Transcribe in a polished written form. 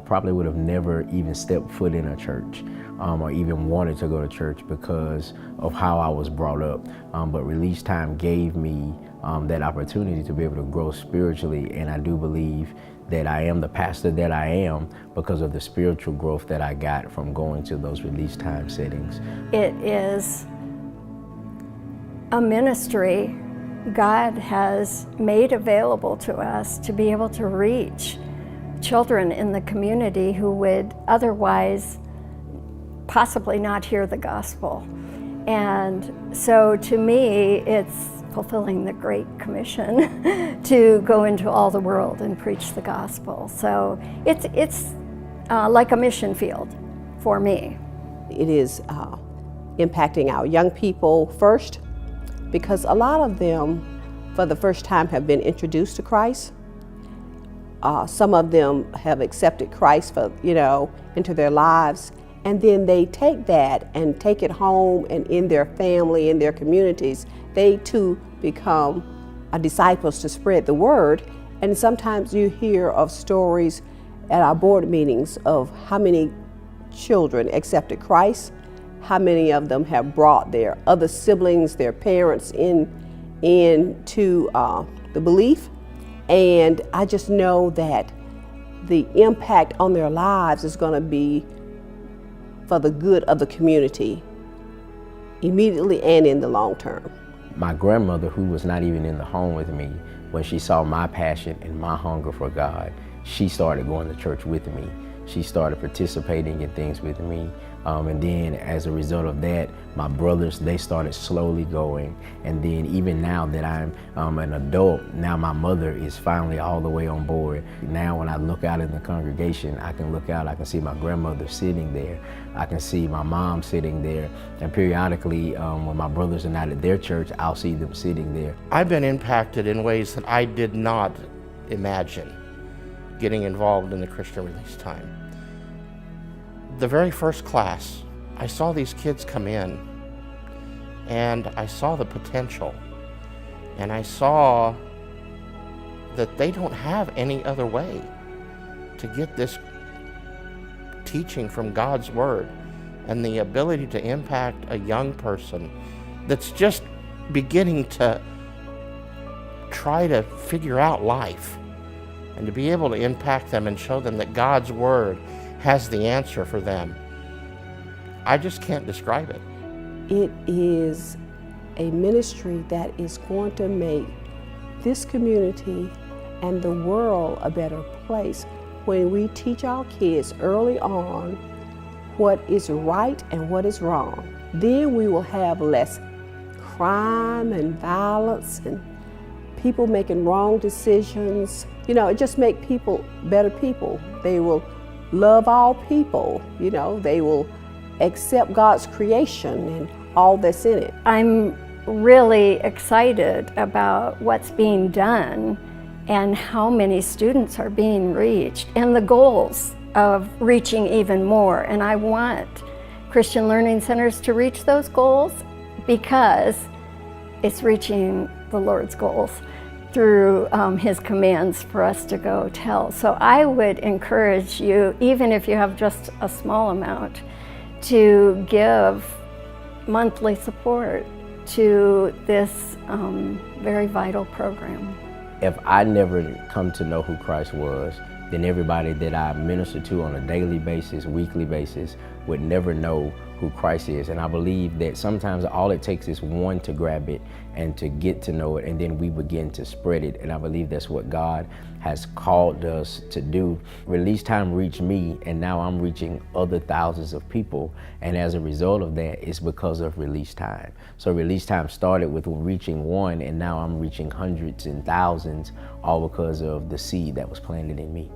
probably would have never even stepped foot in a church or even wanted to go to church because of how I was brought up. But Release Time gave me that opportunity to be able to grow spiritually, and I do believe that I am the pastor that I am because of the spiritual growth that I got from going to those Release Time settings. It is a ministry God has made available to us to be able to reach children in the community who would otherwise possibly not hear the gospel. And so to me, it's fulfilling the Great Commission to go into all the world and preach the gospel. So it's like a mission field for me. It is impacting our young people first, because a lot of them for the first time have been introduced to Christ. Some of them have accepted Christ into their lives, and then they take that and take it home, and in their family, in their communities, they too become disciples to spread the word. And sometimes you hear of stories at our board meetings of how many children accepted Christ, how many of them have brought their other siblings, their parents into the belief. And I just know that the impact on their lives is going to be for the good of the community, immediately and in the long term. My grandmother, who was not even in the home with me, when she saw my passion and my hunger for God, she started going to church with me. She started participating in things with me. And then as a result of that, my brothers, they started slowly going. And then even now that I'm an adult, now my mother is finally all the way on board. Now when I look out in the congregation, I can look out, I can see my grandmother sitting there. I can see my mom sitting there. And periodically, when my brothers are not at their church, I'll see them sitting there. I've been impacted in ways that I did not imagine getting involved in the Christian Release Time. The very first class, I saw these kids come in, and I saw the potential, and I saw that they don't have any other way to get this teaching from God's Word and the ability to impact a young person that's just beginning to try to figure out life, and to be able to impact them and show them that God's Word has the answer for them. I just can't describe it. It is a ministry that is going to make this community and the world a better place when we teach our kids early on what is right and what is wrong. Then we will have less crime and violence and people making wrong decisions. It just makes people better people. They will love all people, they will accept God's creation and all that's in it. I'm really excited about what's being done and how many students are being reached and the goals of reaching even more. And I want Christian Learning Centers to reach those goals because it's reaching the Lord's goals through His commands for us to go tell. So I would encourage you, even if you have just a small amount, to give monthly support to this very vital program. If I never come to know who Christ was, then everybody that I minister to on a daily basis, weekly basis, would never know who Christ is. And I believe that sometimes all it takes is one to grab it and to get to know it, and then we begin to spread it. And I believe that's what God has called us to do. Release Time reached me, and now I'm reaching other thousands of people. And as a result of that, it's because of Release Time. So Release Time started with reaching one, and now I'm reaching hundreds and thousands, all because of the seed that was planted in me.